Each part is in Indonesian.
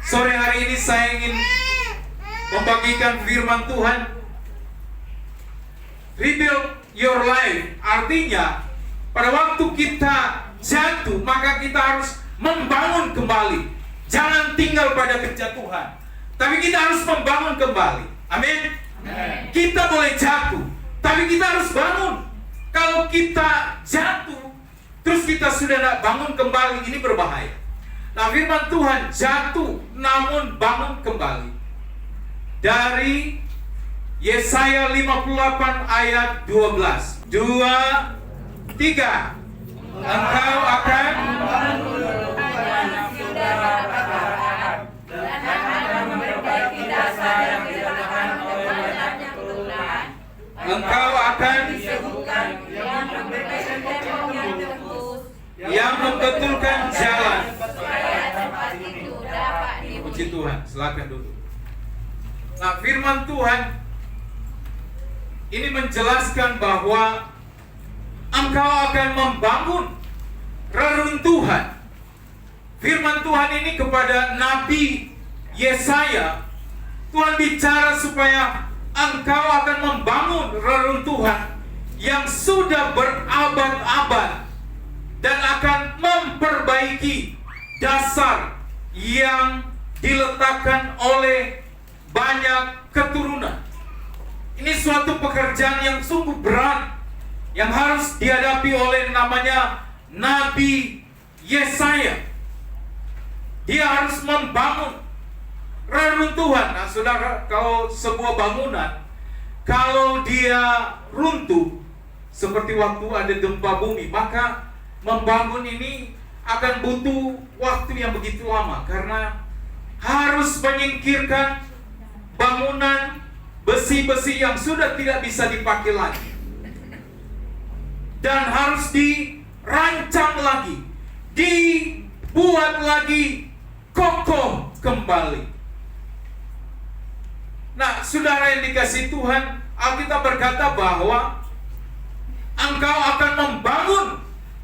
Sore hari ini saya ingin membagikan firman Tuhan. Rebuild your life artinya pada waktu kita jatuh maka kita harus membangun kembali. Jangan tinggal pada kejatuhan, tapi kita harus membangun kembali. Amin. Kita boleh jatuh, tapi kita harus bangun. Kalau kita jatuh terus kita sudah tidak bangun kembali, ini berbahaya. Nah, firman Tuhan, jatuh namun bangun kembali, dari Yesaya 58 ayat 12. 2, 3. Engkau akan yang membetulkan jalan. Puji Tuhan, silakan duduk. Nah, firman Tuhan ini menjelaskan bahwa engkau akan membangun reruntuhan. Firman Tuhan ini kepada Nabi Yesaya, Tuhan bicara supaya engkau akan membangun reruntuhan yang sudah berabad-abad dan akan memperbaiki dasar yang diletakkan oleh banyak keturunan. Ini suatu pekerjaan yang sungguh berat yang harus dihadapi oleh namanya Nabi Yesaya. Dia harus membangun reruntuhan. Nah, saudara, kalau sebuah bangunan kalau dia runtuh seperti waktu ada gempa bumi, maka membangun ini akan butuh waktu yang begitu lama karena harus menyingkirkan bangunan besi-besi yang sudah tidak bisa dipakai lagi dan harus dirancang lagi, dibuat lagi kokoh kembali. Nah, saudara yang dikasihi Tuhan, Alkitab berkata bahwa engkau akan membangun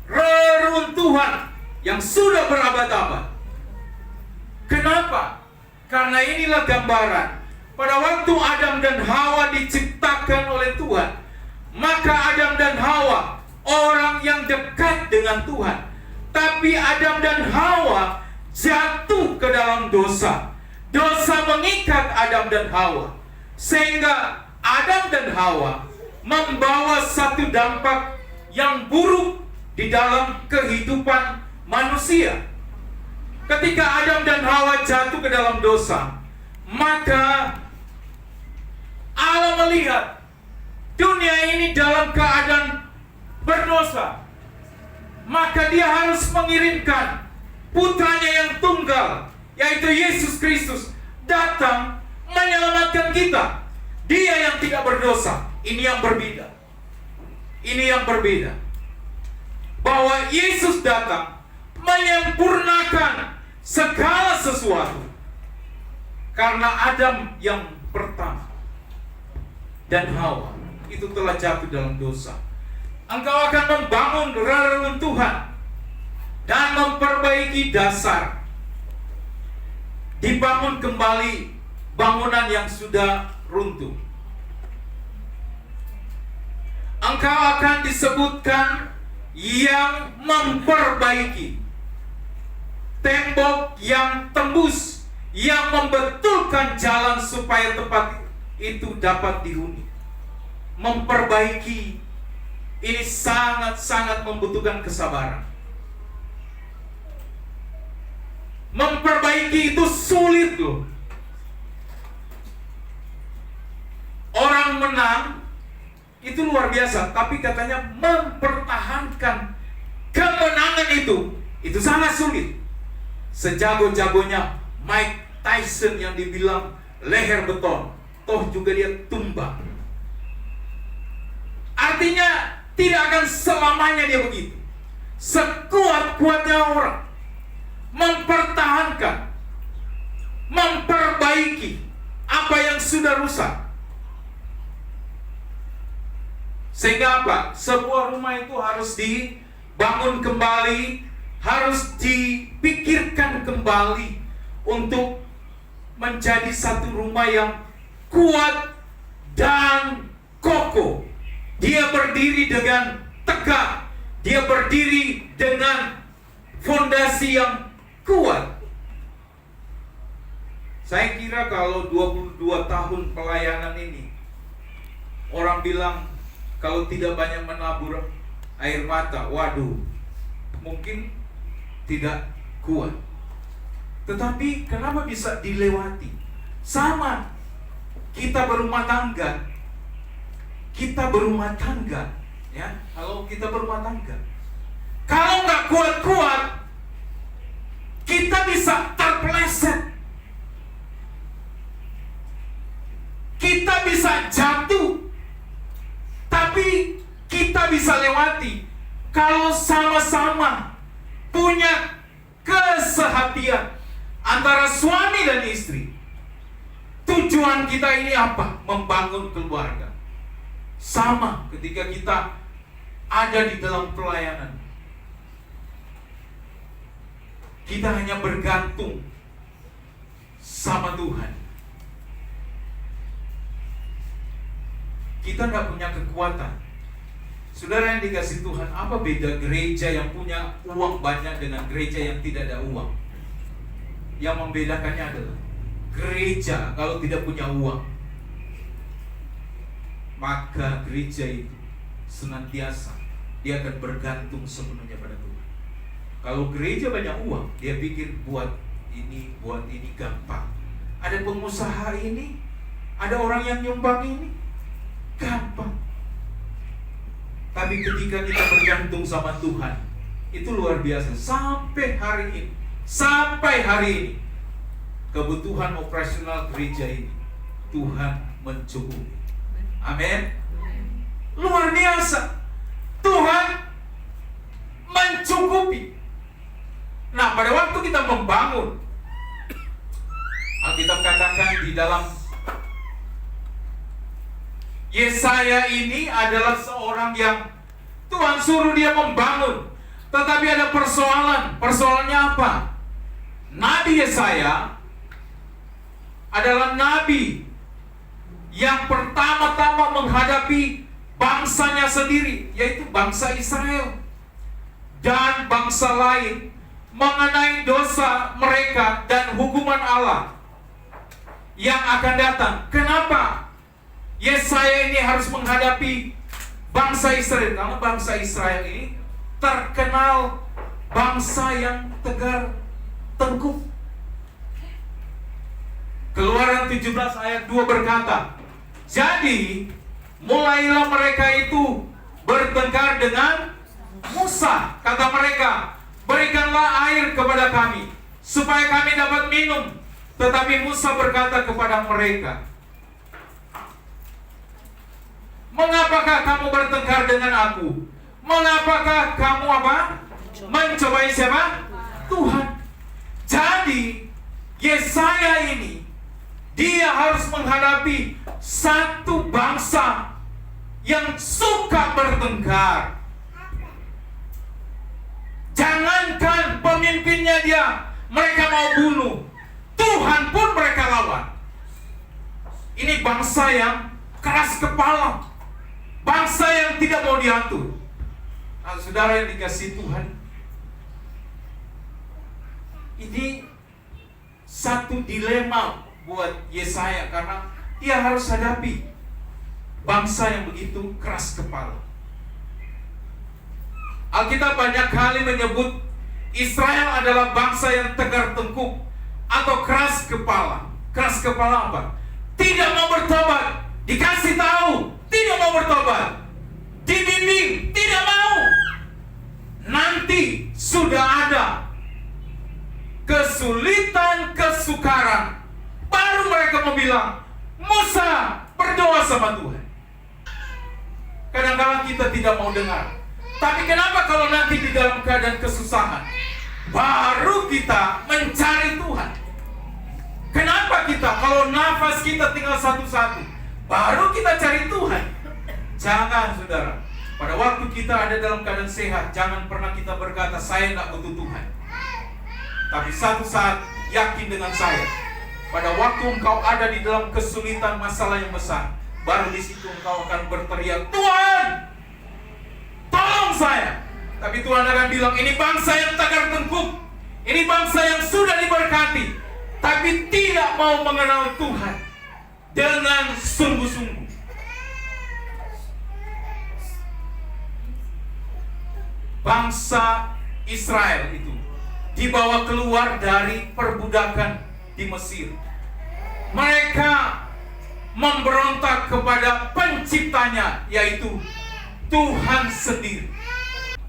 reruntuhan yang sudah berabad-abad. Kenapa? Karena inilah gambaran. Pada waktu Adam dan Hawa diciptakan oleh Tuhan, maka Adam dan Hawa orang yang dekat dengan Tuhan. Tapi Adam dan Hawa jatuh ke dalam dosa. Dosa mengikat Adam dan Hawa, sehingga Adam dan Hawa membawa satu dampak yang buruk di dalam kehidupan manusia. Ketika Adam dan Hawa jatuh ke dalam dosa, maka Allah melihat dunia ini dalam keadaan berdosa, maka dia harus mengirimkan putranya yang tunggal, yaitu Yesus Kristus, datang menyelamatkan kita. Dia yang tidak berdosa. Ini yang berbeda. Ini yang berbeda. Bahwa Yesus datang menyempurnakan segala sesuatu. Karena Adam yang pertama dan Hawa itu telah jatuh dalam dosa. Engkau akan membangun reruntuhan dan memperbaiki dasar. Dibangun kembali bangunan yang sudah runtuh. Engkau akan disebutkan yang memperbaiki tembok yang tembus, yang membetulkan jalan supaya tempat itu dapat dihuni. Memperbaiki ini sangat-sangat membutuhkan kesabaran. Memperbaiki itu sulit loh. Orang menang itu luar biasa, tapi katanya mempertahankan kemenangan itu sangat sulit. Sejago-jagonya Mike Tyson yang dibilang leher beton, toh juga dia tumbang. Artinya tidak akan selamanya dia begitu. Sekuat-kuatnya orang mempertahankan, memperbaiki apa yang sudah rusak. Sehingga apa? Sebuah rumah itu harus dibangun kembali, harus dipikirkan kembali untuk menjadi satu rumah yang kuat dan kokoh. Dia berdiri dengan tegak. Dia berdiri dengan fondasi yang kuat. Saya kira kalau 22 tahun pelayanan ini, orang bilang kalau tidak banyak menabur air mata, waduh, mungkin tidak kuat. Tetapi kenapa bisa dilewati? Sama, kita berumah tangga. Ya, kalau kita berumah tangga, kalau nggak kuat-kuat, kita bisa terpeleset, kita bisa jatuh, tapi kita bisa lewati kalau sama-sama punya kesehatian antara suami dan istri. Tujuan kita ini apa? Membangun keluarga. Sama ketika kita ada di dalam pelayanan, kita hanya bergantung sama Tuhan. Kita tidak punya kekuatan. Saudara yang dikasih Tuhan, apa beda gereja yang punya uang banyak dengan gereja yang tidak ada uang? Yang membedakannya adalah gereja kalau tidak punya uang, maka gereja itu senantiasa dia akan bergantung sepenuhnya pada Tuhan. Kalau gereja banyak uang, dia pikir buat ini gampang. Ada pengusaha ini, ada orang yang nyumbang ini, gampang. Tapi ketika kita bergantung sama Tuhan, itu luar biasa. Sampai hari ini, kebutuhan operasional gereja ini Tuhan mencukupi. Amin. Luar biasa. Tuhan mencukupi. Nah, pada waktu kita membangun, Alkitab katakan di dalam Yesaya ini adalah seorang yang Tuhan suruh dia membangun, tetapi ada persoalan. Persoalannya apa? Nabi Yesaya adalah nabi yang pertama-tama menghadapi bangsanya sendiri, yaitu bangsa Israel dan bangsa lain, mengenai dosa mereka dan hukuman Allah yang akan datang. Kenapa Yesaya ini harus menghadapi bangsa Israel? Karena bangsa Israel ini terkenal bangsa yang tegar tengkuk. Keluaran 17 ayat 2 berkata, jadi mulailah mereka itu bertengkar dengan Musa. Kata mereka, berikanlah air kepada kami supaya kami dapat minum. Tetapi Musa berkata kepada mereka, mengapakah kamu bertengkar dengan aku? Mengapakah kamu apa? Mencobai siapa? Tuhan. Jadi Yesaya ini, dia harus menghadapi satu bangsa yang suka bertengkar. Jangankan pemimpinnya mereka mau bunuh, Tuhan pun mereka lawan. Ini bangsa yang keras kepala, bangsa yang tidak mau diatur. Nah, saudara yang dikasih Tuhan, ini satu dilema buat Yesaya, karena dia harus hadapi bangsa yang begitu keras kepala. Alkitab banyak kali menyebut Israel adalah bangsa yang tegar tengkuk atau keras kepala. Keras kepala apa? Tidak mau bertobat. Dikasih tahu, tidak mau bertobat. Dibimbing, tidak mau. Nanti sudah ada kesulitan, kesukaran, baru mereka mau bilang, Musa berdoa sama Tuhan. Kadang-kadang kita tidak mau dengar. Tapi kenapa kalau nanti di dalam keadaan kesusahan, baru kita mencari Tuhan? Kenapa kita kalau nafas kita tinggal satu-satu, baru kita cari Tuhan? Jangan, saudara. Pada waktu kita ada dalam keadaan sehat, jangan pernah kita berkata, saya tidak butuh Tuhan. Tapi satu saat, yakin dengan saya, Pada waktu engkau ada di dalam kesulitan masalah yang besar, baru di situ engkau akan berteriak, Tuhan, tolong saya. Tapi Tuhan akan bilang, ini bangsa yang tegar tengkuk, ini bangsa yang sudah diberkati, tapi tidak mau mengenal Tuhan dengan sungguh-sungguh. Bangsa Israel itu dibawa keluar dari perbudakan di Mesir. Mereka memberontak kepada penciptanya, yaitu Tuhan sendiri.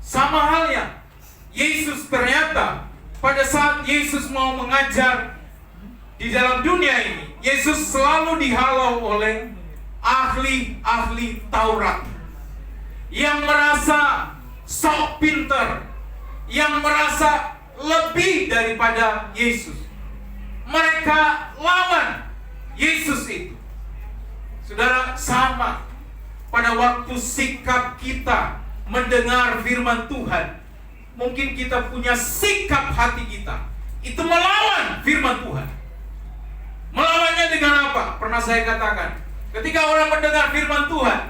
Sama halnya Yesus, ternyata pada saat Yesus mau mengajar di dalam dunia ini, Yesus selalu dihalau oleh ahli-ahli Taurat yang merasa sok pinter, yang merasa lebih daripada Yesus. Mereka lawan Yesus itu. Saudara, sama pada waktu sikap kita mendengar firman Tuhan, mungkin kita punya sikap hati kita itu melawan firman Tuhan. Melawannya dengan apa? Pernah saya katakan, ketika orang mendengar firman Tuhan,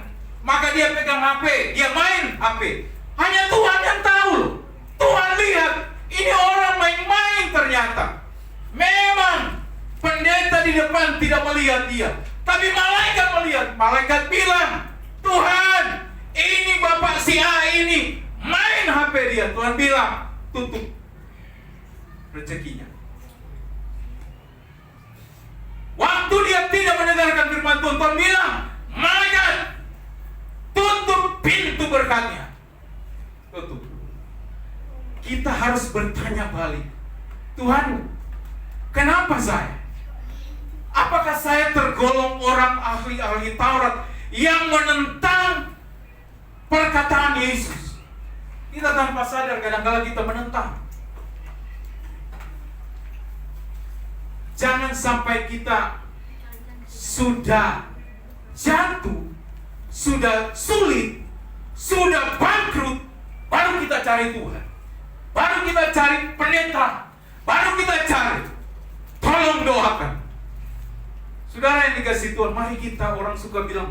maka dia pegang HP, dia main HP. Hanya Tuhan yang tahu. Tuhan lihat, ini orang main-main ternyata. Memang pendeta di depan tidak melihat dia, tapi malaikat melihat. Malaikat bilang, Tuhan, ini bapak si A ini main HP dia. Tuhan bilang, tutup rezekinya. Waktu dia tidak mendengarkan firman Tuhan, Tuhan bilang, malaikat, tutup pintu berkatnya. Tutup. Kita harus bertanya balik, Tuhan, kenapa saya? Apakah saya tergolong orang ahli-ahli Taurat yang menentang perkataan Yesus? Kita tanpa sadar kadang-kala kita menentang. Jangan sampai kita sudah jatuh, sudah sulit, sudah bangkrut, baru kita cari Tuhan, baru kita cari pendeta, baru kita cari. Tolong doakan. Saudara yang dikasih Tuhan, mari kita, orang suka bilang,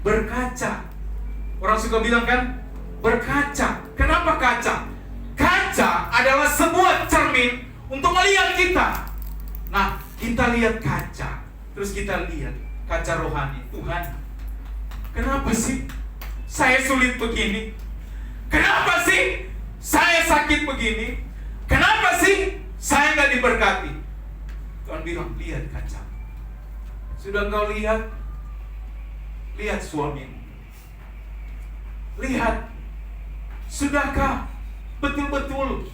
berkaca. Orang suka bilang kan, berkaca. Kenapa kaca? Kaca adalah sebuah cermin untuk melihat kita. Nah, kita lihat kaca, terus kita lihat kaca rohani. Tuhan, kenapa sih saya sulit begini? Kenapa sih saya sakit begini? Kenapa sih saya nggak diberkati? Tuhan bilang, lihat kaca. Sudah engkau lihat? Lihat suamimu. Lihat, sudahkah betul-betul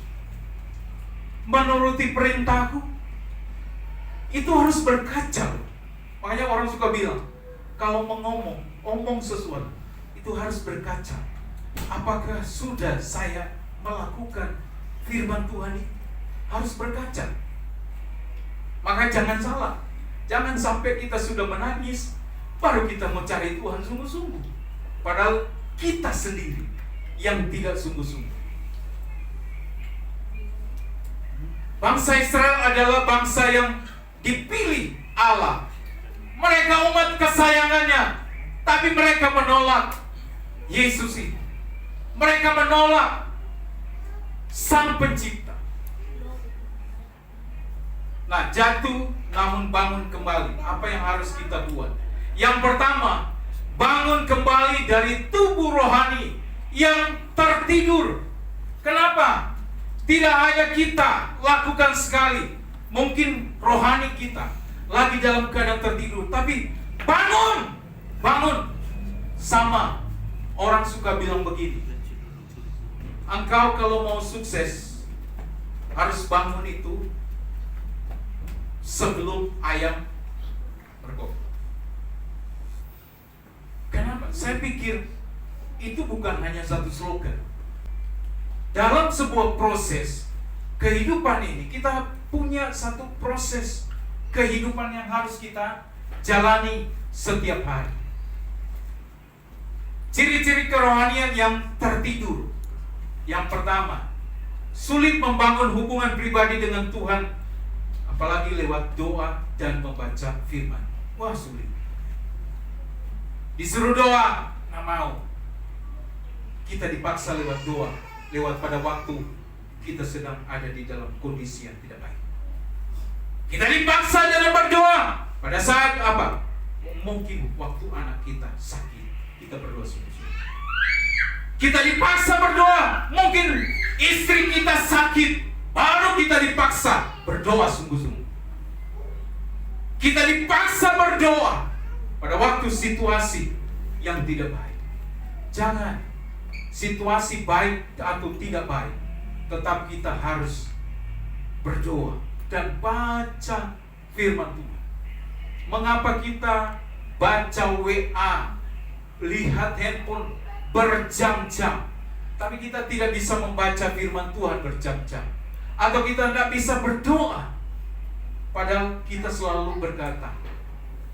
menuruti perintahku? Itu harus berkaca. Makanya orang suka bilang, kalau omong sesuatu, itu harus berkaca. Apakah sudah saya melakukan firman Tuhan ini? Harus berkaca. Maka jangan salah. Jangan sampai kita sudah menangis, baru kita mau cari Tuhan sungguh-sungguh. Padahal kita sendiri yang tidak sungguh-sungguh. Bangsa Israel adalah bangsa yang dipilih Allah. Mereka umat kesayangannya, tapi mereka menolak Yesus itu. Mereka menolak Sang Pencipta. Nah, jatuh namun bangun kembali. Apa yang harus kita buat? Yang pertama, bangun kembali dari tubuh rohani yang tertidur. Kenapa? Tidak hanya kita lakukan sekali, mungkin rohani kita lagi dalam keadaan tertidur, tapi bangun. Sama orang suka bilang begini, engkau kalau mau sukses harus bangun itu sebelum ayam berkokok. Kenapa? Saya pikir itu bukan hanya satu slogan. Dalam sebuah proses kehidupan ini, kita punya satu proses kehidupan yang harus kita jalani setiap hari. Ciri-ciri kerohanian yang tertidur. Yang pertama, sulit membangun hubungan pribadi dengan Tuhan. apalagi lewat doa dan membaca firman. Wah, sulit. Disuruh doa, nggak mau. Kita dipaksa lewat doa, lewat pada waktu kita sedang ada di dalam kondisi yang tidak baik. Kita dipaksa dalam berdoa pada saat apa? Mungkin waktu anak kita sakit, kita berdoa sungguh-sungguh. Kita dipaksa berdoa, mungkin istri kita sakit, baru kita dipaksa berdoa sungguh-sungguh. Kita dipaksa berdoa pada waktu situasi yang tidak baik. Jangan situasi baik atau tidak baik, tetap kita harus berdoa dan baca firman Tuhan. Mengapa kita baca WA, lihat handphone berjam-jam, tapi kita tidak bisa membaca firman Tuhan berjam-jam? Atau kita tidak bisa berdoa, padahal kita selalu berkata,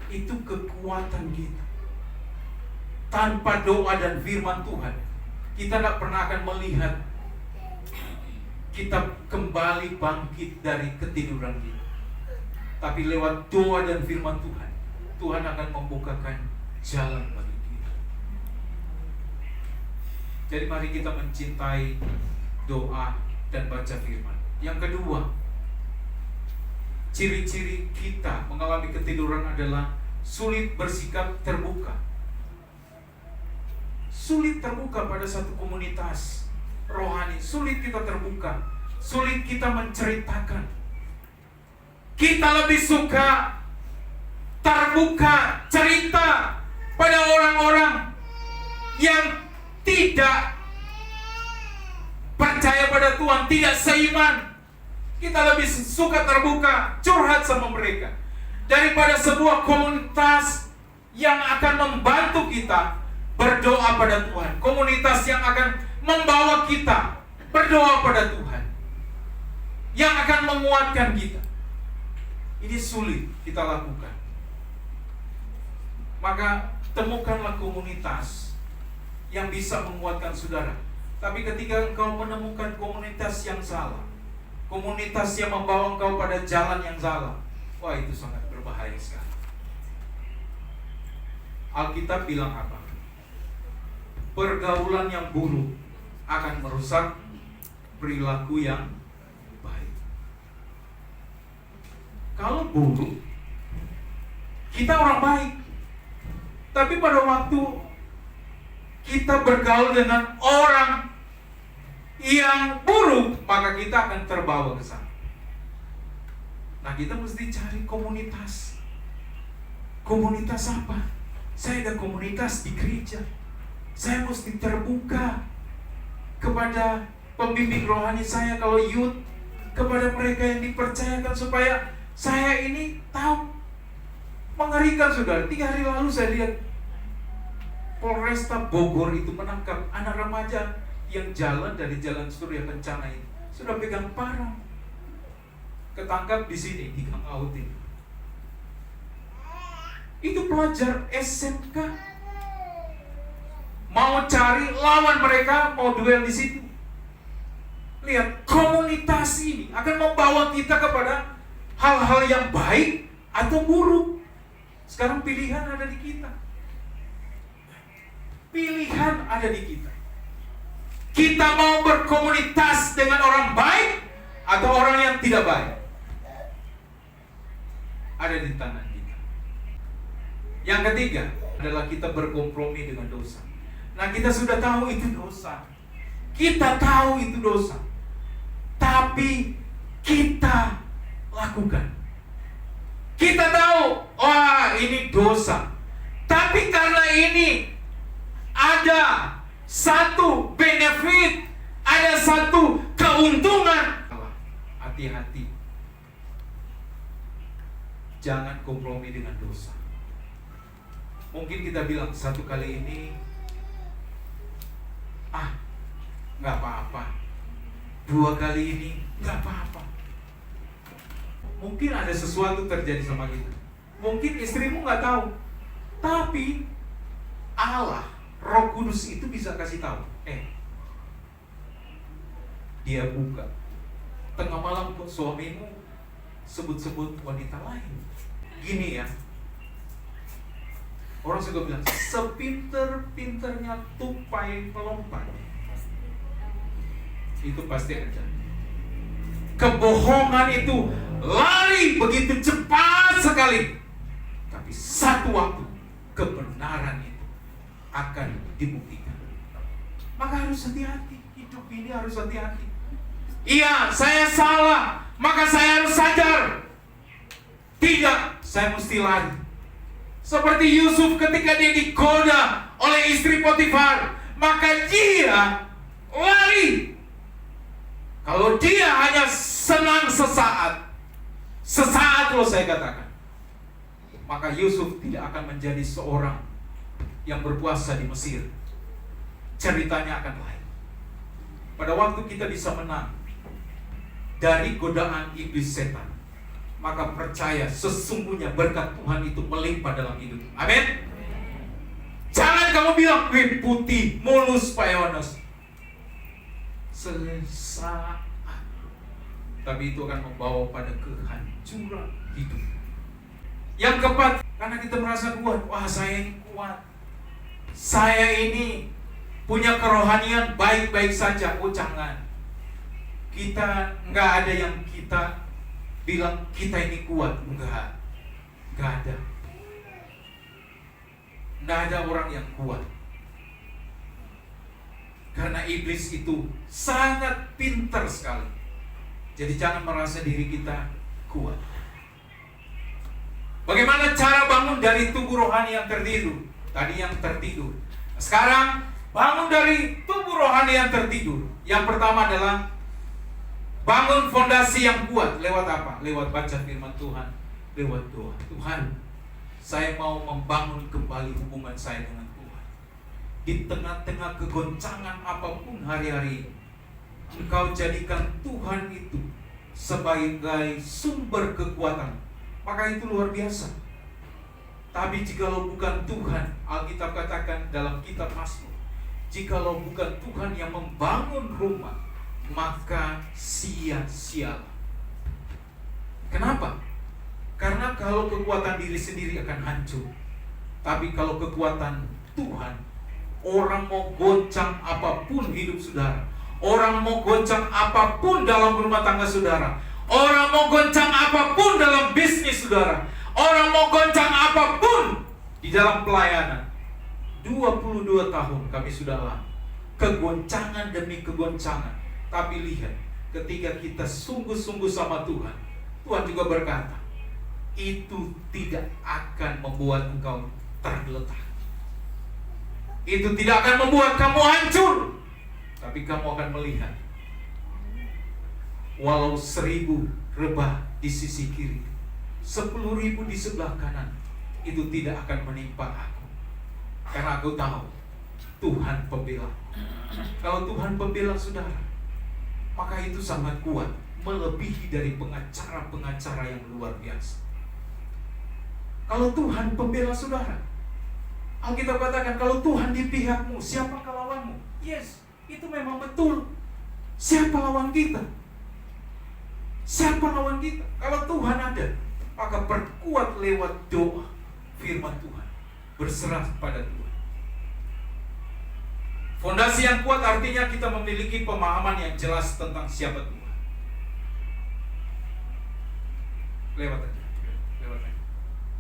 itu kekuatan kita. Tanpa doa dan firman Tuhan, kita tidak pernah akan melihat kita kembali bangkit dari ketiduran kita. Tapi lewat doa dan firman Tuhan, Tuhan akan membukakan jalan bagi kita. Jadi mari kita mencintai doa dan baca firman. Yang kedua, ciri-ciri kita mengalami ketiduran adalah sulit bersikap terbuka. Sulit terbuka pada satu komunitas rohani, sulit kita terbuka, sulit kita menceritakan. Kita lebih suka terbuka cerita pada orang-orang yang tidak percaya pada Tuhan, tidak seiman. Kita lebih suka terbuka, curhat sama mereka, daripada sebuah komunitas yang akan membantu kita berdoa pada Tuhan. Komunitas yang akan membawa kita berdoa pada Tuhan, yang akan menguatkan kita. Ini sulit kita lakukan. Maka temukanlah komunitas yang bisa menguatkan saudara. Tapi ketika engkau menemukan komunitas yang salah, komunitas yang membawa engkau pada jalan yang salah, wah, itu sangat berbahaya sekali. Alkitab bilang apa? Pergaulan yang buruk akan merusak perilaku yang baik. Kalau buruk, kita orang baik, tapi pada waktu kita bergaul dengan orang yang buruk, maka kita akan terbawa ke sana. Nah, kita mesti cari komunitas. Komunitas apa? Saya ada komunitas di gereja. Saya mesti terbuka kepada pembimbing rohani saya kalau youth, kepada mereka yang dipercayakan, supaya saya ini tahu. Mengerikan saudara, 3 hari lalu saya lihat Polresta Bogor itu menangkap anak remaja yang jalan dari Jalan Surya Kencana ini. Sudah pegang parang, ketangkap di sini, di Gang Autin. Itu pelajar SMK, mau cari lawan mereka, mau duel di situ. Lihat, komunitas ini akan membawa kita kepada hal-hal yang baik atau buruk. Sekarang pilihan ada di kita. Pilihan ada di kita. Kita mau berkomunitas dengan orang baik atau orang yang tidak baik. Ada di tangan kita. Yang ketiga adalah kita berkompromi dengan dosa. Nah, kita sudah tahu itu dosa. Kita tahu itu dosa. Tapi kita lakukan. Kita tahu, wah, ini dosa. Tapi karena ini ada satu benefit, ada satu keuntungan. Hati-hati. Jangan kompromi dengan dosa. Mungkin kita bilang satu kali ini, nggak apa-apa. 2 kali ini nggak apa-apa. Mungkin ada sesuatu terjadi sama kita. Mungkin istrimu nggak tahu, tapi Allah, Roh Kudus itu bisa kasih tahu. Dia buka tengah malam, suamimu sebut-sebut wanita lain. Gini ya, orang suka bilang, sepinter-pinternya tupai pelompat, itu pasti akan jadi. Kebohongan itu lari begitu cepat sekali, tapi satu waktu kebenaran itu akan dibuktikan. Maka harus hati-hati, hidup ini harus hati-hati. Iya, saya salah, maka saya harus sadar. Tidak, saya mesti lari. Seperti Yusuf ketika dia digoda oleh istri Potifar, maka dia lari. Kalau dia hanya senang sesaat loh saya katakan, maka Yusuf tidak akan menjadi seorang yang berpuasa di Mesir. Ceritanya akan lain. Pada waktu kita bisa menang dari godaan iblis setan, maka percaya sesungguhnya berkat Tuhan itu melimpah dalam hidup. Amin. Jangan kamu bilang, wih putih, mulus Pak Yohanes. Sesaat, tapi itu akan membawa pada kehancuran hidup. Yang keempat, karena kita merasa kuat. Wah, saya ini kuat, saya ini punya kerohanian baik-baik saja. Oh jangan, kita nggak ada yang kita bilang kita ini kuat. Nggak ada. Nggak ada orang yang kuat. Karena iblis itu sangat pintar sekali. Jadi jangan merasa diri kita kuat. Bagaimana cara bangun dari tubuh rohani yang tertidur? Tadi yang tertidur. Sekarang bangun dari tubuh rohani yang tertidur. Yang pertama adalah bangun fondasi yang kuat. Lewat apa? Lewat baca firman Tuhan, lewat doa. Tuhan, saya mau membangun kembali hubungan saya dengan Tuhan. Di tengah-tengah kegoncangan apapun hari-hari ini, Engkau jadikan Tuhan itu sebagai sumber kekuatan, maka itu luar biasa. Tapi jikalau bukan Tuhan, Alkitab katakan dalam kitab Mazmur, jikalau bukan Tuhan yang membangun rumah, maka sia-sia. Kenapa? Karena kalau kekuatan diri sendiri akan hancur, tapi kalau kekuatan Tuhan, orang mau goncang apapun hidup saudara, orang mau goncang apapun dalam rumah tangga saudara, orang mau goncang apapun dalam bisnis saudara, orang mau goncang apapun di dalam pelayanan. 22 tahun kami sudah lama, kegoncangan demi kegoncangan. Tapi lihat, ketika kita sungguh-sungguh sama Tuhan, Tuhan juga berkata, itu tidak akan membuat engkau tergeletak, itu tidak akan membuat kamu hancur. Tapi kamu akan melihat, walau 1000 rebah di sisi kiri, 10.000 di sebelah kanan, itu tidak akan menimpa aku. Karena aku tahu Tuhan pembela. Kalau Tuhan pembela saudara, maka itu sangat kuat, melebihi dari pengacara-pengacara yang luar biasa. Kalau Tuhan pembela saudara, Alkitab katakan, kalau Tuhan di pihakmu, siapakah lawanmu? Yes, itu memang betul. Siapa lawan kita? Siapa lawan kita? Kalau Tuhan ada, maka perkuat lewat doa, firman Tuhan, berserah pada Tuhan. Fondasi yang kuat artinya kita memiliki pemahaman yang jelas tentang siapa Tuhan. Lewat aja.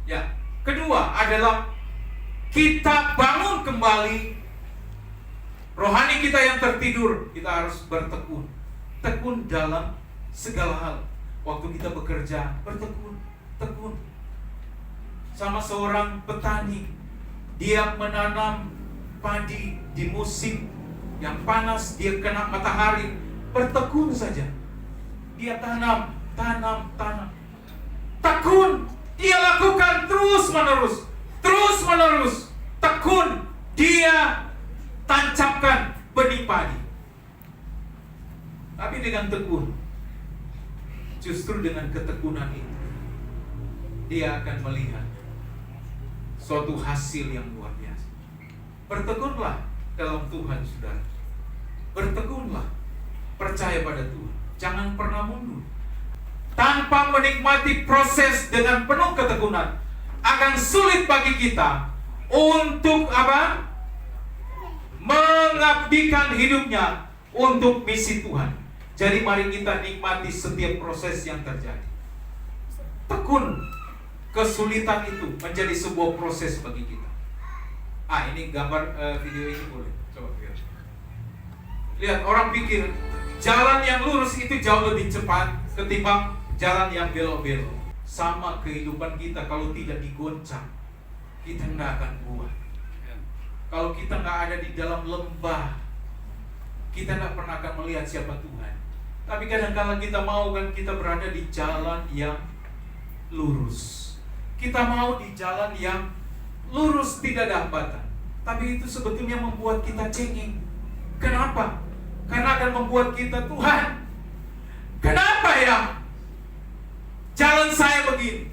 Ya, kedua adalah kita bangun kembali rohani kita yang tertidur. Kita harus bertekun. Tekun dalam segala hal. Waktu kita bekerja, bertekun. Tekun. Sama seorang petani, dia menanam padi di musim yang panas, dia kena matahari, bertekun saja. Dia tanam. Tekun. Dia lakukan terus menerus. Tekun. Dia tancapkan benih padi. Tapi dengan tekun, justru dengan ketekunan itu, dia akan melihat suatu hasil yang luar biasa. Bertekunlah dalam Tuhan saudara. Bertekunlah, percaya pada Tuhan. Jangan pernah mundur. tanpa menikmati proses dengan penuh ketekunan, akan sulit bagi kita untuk apa? Mengabdikan hidupnya untuk misi Tuhan. Jadi mari kita nikmati setiap proses yang terjadi. Tekun kesulitan itu menjadi sebuah proses bagi kita. Ini gambar video ini boleh. Coba lihat. Lihat, orang pikir jalan yang lurus itu jauh lebih cepat ketimbang jalan yang belok-belok. Sama kehidupan kita, kalau tidak digoncang, kita tidak akan kuat. Kalau kita nggak ada di dalam lembah, kita tidak pernah akan melihat siapa Tuhan. Tapi kadang-kadang kita mau kan kita berada di jalan yang lurus. Kita mau di jalan yang lurus, tidak ada hambatan. Tapi itu sebetulnya membuat kita cengeng. Kenapa? Karena akan membuat kita, Tuhan, kenapa ya jalan saya begini?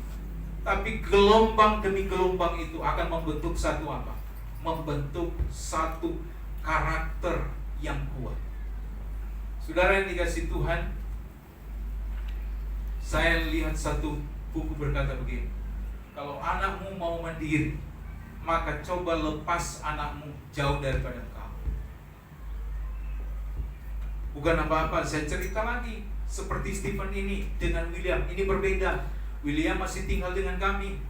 Tapi gelombang demi gelombang itu akan membentuk satu apa? Membentuk satu karakter yang kuat. Saudara yang dikasihi Tuhan, saya lihat satu buku berkata begini, kalau anakmu mau mandiri, maka coba lepas anakmu jauh daripada engkau. Bukan apa-apa, saya cerita lagi. Seperti Stephen ini dengan William, ini berbeda. William masih tinggal dengan kami,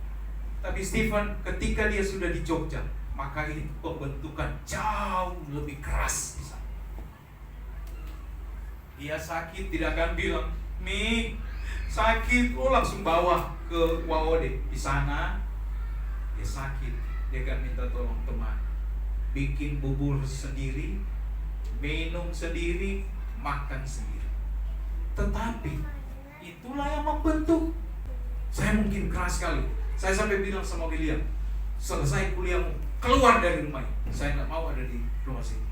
tapi Stephen ketika dia sudah di Jogja, maka ini pembentukan jauh lebih keras di sana. Dia sakit tidak akan bilang, "Mi, sakit," langsung bawa ke Wawode. Di sana dia sakit, dia akan minta tolong teman, bikin bubur sendiri, minum sendiri, makan sendiri. Tetapi itulah yang membentuk. Saya mungkin keras sekali. Saya sampai bilang sama William, selesai kuliahmu, keluar dari rumah. Saya nggak mau ada di rumah sini.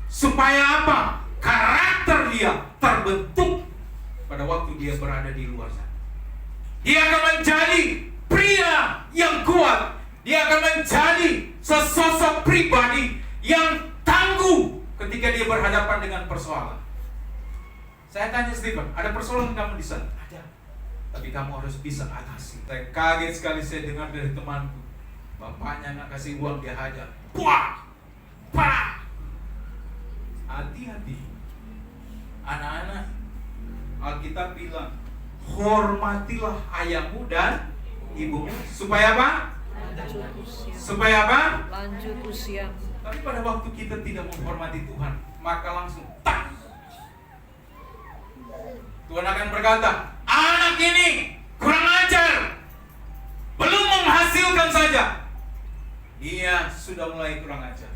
Supaya apa? Karakter dia terbentuk pada waktu dia berada di luar sana. Dia akan menjadi pria yang kuat. Dia akan menjadi sesosok pribadi yang tangguh ketika dia berhadapan dengan persoalan. Saya tanya Stephen, ada persoalan kamu di sana? Ada. Tapi kamu harus bisa atasi. Saya kaget sekali saya dengar dari temanku, bapaknya nggak kasih uang, dia hajar. Wah, parah. Hati-hati. Anak-anak, Alkitab bilang, hormatilah ayahmu dan ibumu. Supaya apa? Supaya apa? Lanjut usia. Tapi pada waktu kita tidak menghormati Tuhan, maka langsung tak. Tuhan akan berkata, anak ini kurang ajar, belum menghasilkan saja. Dia sudah mulai kurang ajar.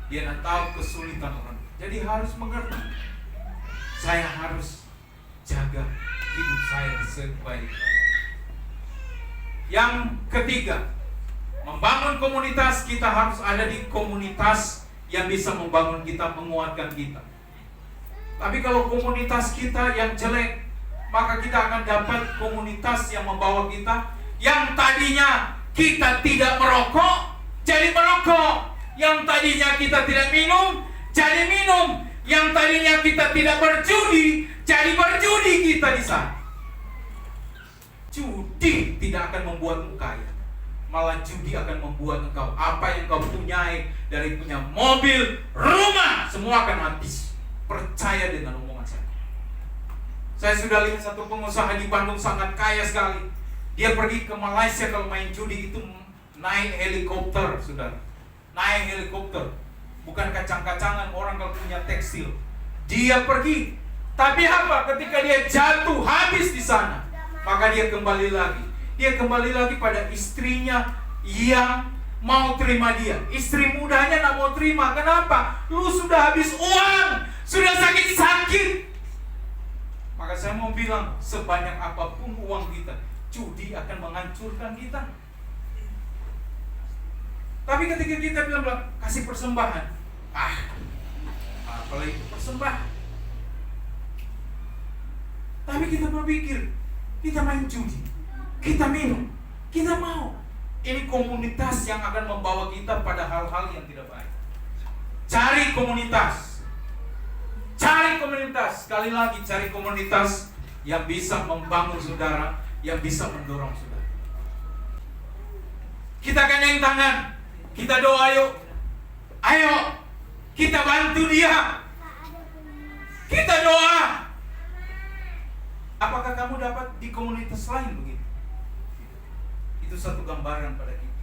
Dia tidak tahu kesulitan orang. Jadi harus mengerti. Saya harus jaga hidup saya sebaik-baiknya. Yang ketiga, membangun komunitas, kita harus ada di komunitas yang bisa membangun kita, menguatkan kita. Tapi kalau komunitas kita yang jelek, maka kita akan dapat komunitas yang membawa kita, yang tadinya kita tidak merokok, jadi merokok. Yang tadinya kita tidak minum, jadi minum. Yang tadinya kita tidak berjudi, jadi berjudi kita di sana. Judi tidak akan membuatmu kaya, malah judi akan membuat engkau, apa yang kau punyai, dari punya mobil, rumah, semua akan habis. Percaya dengan omongan saya. Saya sudah lihat satu pengusaha di Bandung sangat kaya sekali. Dia pergi ke Malaysia kalau main judi itu naik helikopter, saudara. Naik helikopter. Bukan kacang-kacangan orang kalau punya tekstil. Dia pergi. Tapi apa? Ketika dia jatuh habis di sana, maka dia kembali lagi. Dia kembali lagi pada istrinya yang mau terima dia. Istri mudanya tak mau terima. Kenapa? Lu sudah habis uang, sudah sakit-sakit. Maka saya mau bilang, sebanyak apapun uang kita, judi akan menghancurkan kita. Tapi ketika kita bilang kasih persembahan, apalagi persembahan. Tapi kita berpikir, kita main judi, kita minum, kita mau. Ini komunitas yang akan membawa kita pada hal-hal yang tidak baik. Cari komunitas. Cari komunitas. Sekali lagi, cari komunitas yang bisa membangun saudara, yang bisa mendorong saudara. Kita gandeng tangan, kita doa yuk. Ayo, kita bantu dia. Kita doa. Apakah kamu dapat di komunitas lain begitu? Itu satu gambaran pada kita.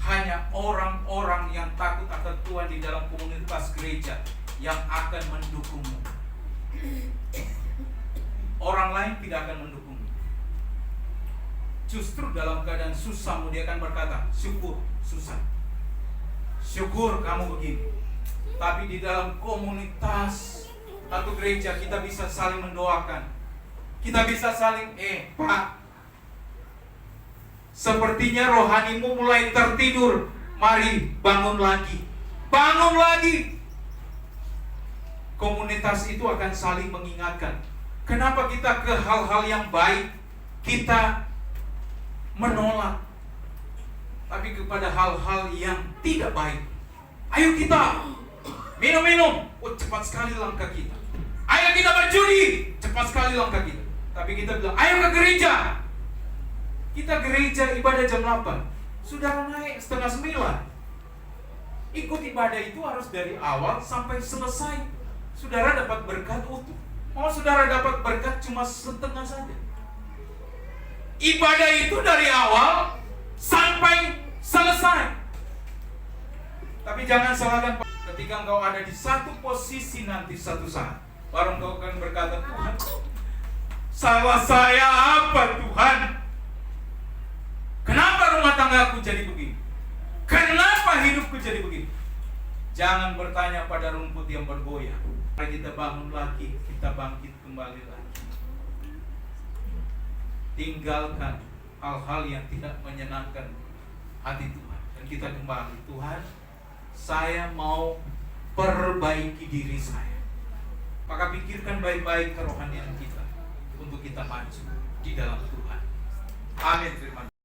Hanya orang-orang yang takut akan Tuhan di dalam komunitas gereja yang akan mendukungmu. Orang lain tidak akan mendukungmu. Justru dalam keadaan susahmu dia akan berkata, syukur, susah. Syukur kamu begini. Tapi di dalam komunitas satu gereja kita bisa saling mendoakan. Kita bisa saling, Pak, sepertinya rohanimu mulai tertidur. Mari bangun lagi. Bangun lagi. Komunitas itu akan saling mengingatkan. Kenapa kita ke hal-hal yang baik kita menolak, tapi kepada hal-hal yang tidak baik, ayo kita minum-minum, cepat sekali langkah kita. Ayo kita berjudi, cepat sekali langkah kita. Tapi kita bilang, ayo ke gereja. Kita gereja ibadah jam 8, saudara naik 8:30. Ikut ibadah itu harus dari awal sampai selesai. Saudara dapat berkat utuh. Mau saudara dapat berkat cuma setengah saja. Ibadah itu dari awal sampai selesai. Tapi jangan salahkan, ketika engkau ada di satu posisi nanti satu saat, baru engkau akan berkata, Tuhan, salah saya apa Tuhan? Kenapa rumah tanggaku jadi begini? Kenapa hidupku jadi begini? Jangan bertanya pada rumput yang bergoyang. Mari kita bangun lagi, kita bangkit kembali lagi. Tinggalkan hal-hal yang tidak menyenangkan hati Tuhan, dan kita kembali. Tuhan, saya mau perbaiki diri saya. Maka pikirkan baik-baik kerohanian kita untuk kita maju di dalam Tuhan. Amin. Terima kasih.